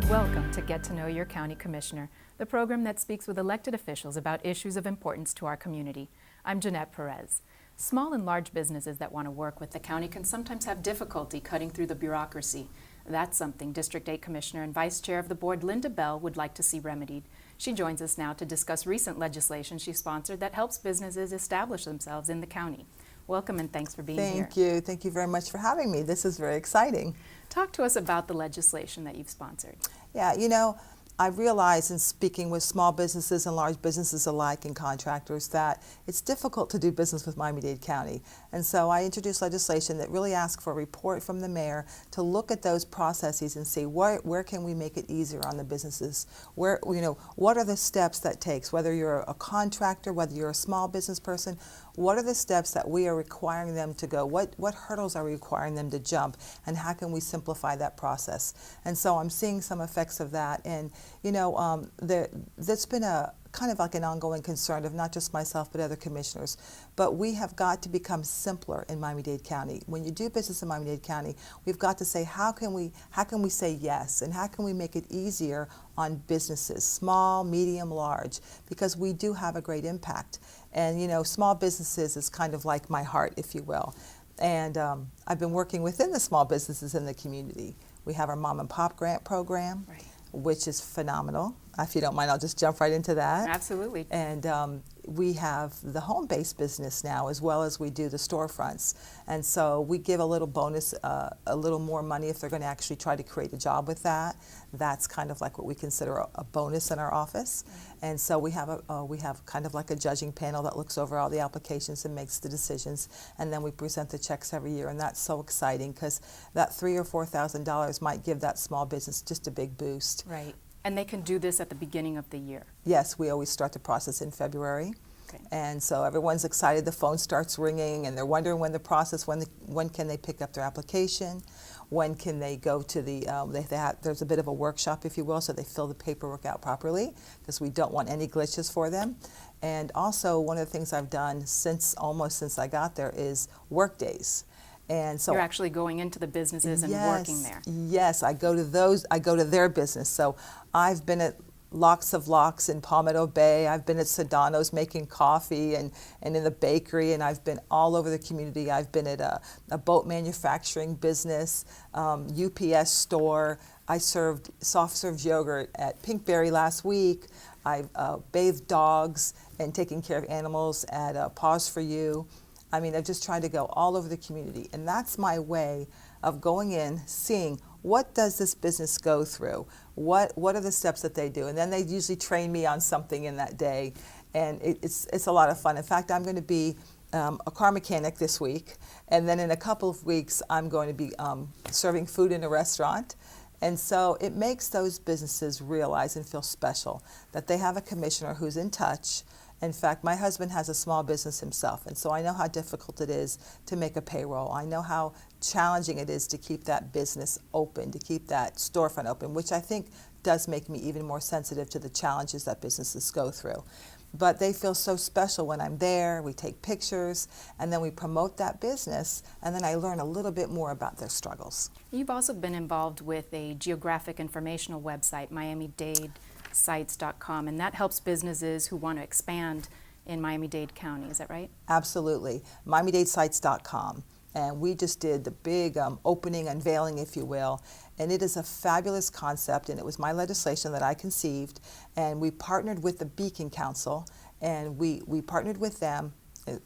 Welcome to Get to Know Your County Commissioner, the program that speaks with elected officials about issues of importance to our community. I'm Jeanette Perez. Small and large businesses that want to work with the county can sometimes have difficulty cutting through the bureaucracy. That's something District 8 Commissioner and Vice Chair of the Board Lynda Bell would like to see remedied. She joins us now to discuss recent legislation she sponsored that helps businesses establish themselves in the county. Welcome and thanks for being here. Thank you. Thank you very much for having me. This is very exciting. Talk to us about the legislation that you've sponsored. Yeah, you know, I realize in speaking with small businesses and large businesses alike and contractors that it's difficult to do business with Miami-Dade County. And so I introduced legislation that really asks for a report from the mayor to look at those processes and see where can we make it easier on the businesses? Where, you know, what are the steps that takes, whether you're a contractor, whether you're a small business person, what are the steps that we are requiring them to go? What hurdles are we requiring them to jump? And how can we simplify that process? And so I'm seeing some effects of that. And, you know, that's been a kind of like an ongoing concern of not just myself but other commissioners. But we have got to become simpler in Miami-Dade County. When you do business in Miami-Dade County, we've got to say, how can we say yes? And how can we make it easier on businesses, small, medium, large? Because we do have a great impact. And, you know, small businesses is kind of like my heart, if you will. And I've been working within the small businesses in the community. We have our Mom and Pop Grant program, Right. which is phenomenal. If you don't mind, I'll just jump right into that. Absolutely. And we have the home-based business now, as well as we do the storefronts. And so we give a little bonus, a little more money if they're going to actually try to create a job with that. That's kind of like what we consider a bonus in our office. And so we have kind of like a judging panel that looks over all the applications and makes the decisions. And then we present the checks every year. And that's so exciting because that $3,000 or $4,000 might give that small business just a big boost. Right. And they can do this at the beginning of the year. Yes, we always start the process in February. Okay. And so everyone's excited, the phone starts ringing, and they're wondering when the process, when can they pick up their application, when can they go to the, there's a bit of a workshop, if you will, so they fill the paperwork out properly, because we don't want any glitches for them. And also, one of the things I've done almost since I got there is work days. And so you're actually going into the businesses and working there. Yes, I go to their business. So I've been at Locks of Locks in Palmetto Bay. I've been at Sedano's making coffee and in the bakery, and I've been all over the community. I've been at a boat manufacturing business, UPS store. I served soft serve yogurt at Pinkberry last week. I've bathed dogs and taken care of animals at Paws for You. I mean, I've just tried to go all over the community, and that's my way of going in, seeing what does this business go through, what are the steps that they do, and then they usually train me on something in that day, and it's a lot of fun. In fact, I'm going to be a car mechanic this week, and then in a couple of weeks, I'm going to be serving food in a restaurant. And so it makes those businesses realize and feel special that they have a commissioner who's in touch. In fact, my husband has a small business himself, and so I know how difficult it is to make a payroll. I know how challenging it is to keep that business open, to keep that storefront open, which I think does make me even more sensitive to the challenges that businesses go through. But they feel so special when I'm there. We take pictures, and then we promote that business, and then I learn a little bit more about their struggles. You've also been involved with a geographic informational website, Miami-Dade sites.com, and that helps businesses who want to expand in Miami-Dade County. Is that right? Absolutely. Miami-Dade sites.com. And we just did the big opening, unveiling, if you will. And it is a fabulous concept, and it was my legislation that I conceived. And we partnered with the Beacon Council, and we partnered with them.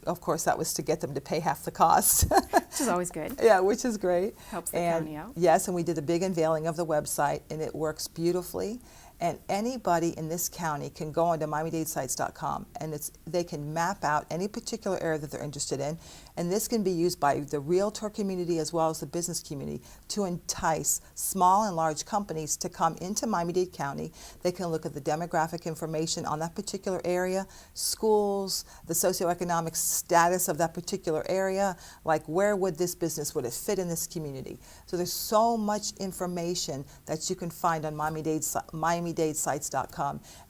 Of course, that was to get them to pay half the cost. Which is always good. Yeah, which is great. Helps the county out. Yes, and we did a big unveiling of the website, and it works beautifully. And anybody in this county can go onto MiamiDadeSites.com, and they can map out any particular area that they're interested in. And this can be used by the realtor community as well as the business community to entice small and large companies to come into Miami-Dade County. They can look at the demographic information on that particular area, schools, the socioeconomic status of that particular area, like where would it fit in this community. So there's so much information that you can find on MiamiDadeSites.com,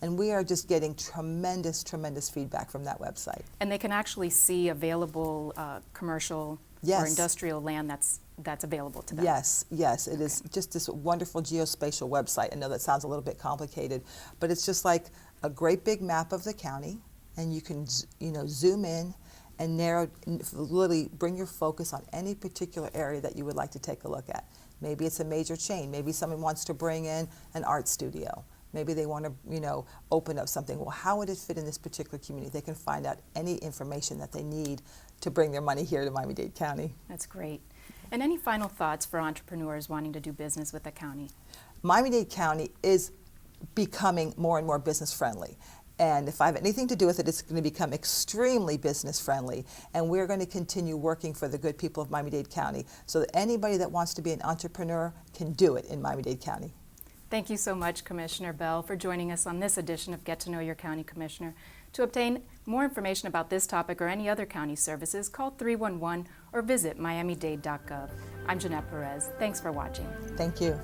and we are just getting tremendous feedback from that website. And they can actually see available commercial or industrial land that's that's available to them. Yes, yes, it is just this wonderful geospatial website. I know that sounds a little bit complicated, but it's just like a great big map of the county, and you can, zoom in and narrow, literally bring your focus on any particular area that you would like to take a look at. Maybe it's a major chain. Maybe someone wants to bring in an art studio. Maybe they want to, open up something. Well, how would it fit in this particular community? They can find out any information that they need to bring their money here to Miami-Dade County. That's great. And any final thoughts for entrepreneurs wanting to do business with the county? Miami-Dade County is becoming more and more business friendly. And if I have anything to do with it, it's going to become extremely business friendly. And we're going to continue working for the good people of Miami-Dade County so that anybody that wants to be an entrepreneur can do it in Miami-Dade County. Thank you so much, Commissioner Bell, for joining us on this edition of Get to Know Your County Commissioner. To obtain more information about this topic or any other county services, call 311 or visit miamidade.gov. I'm Jeanette Perez. Thanks for watching. Thank you.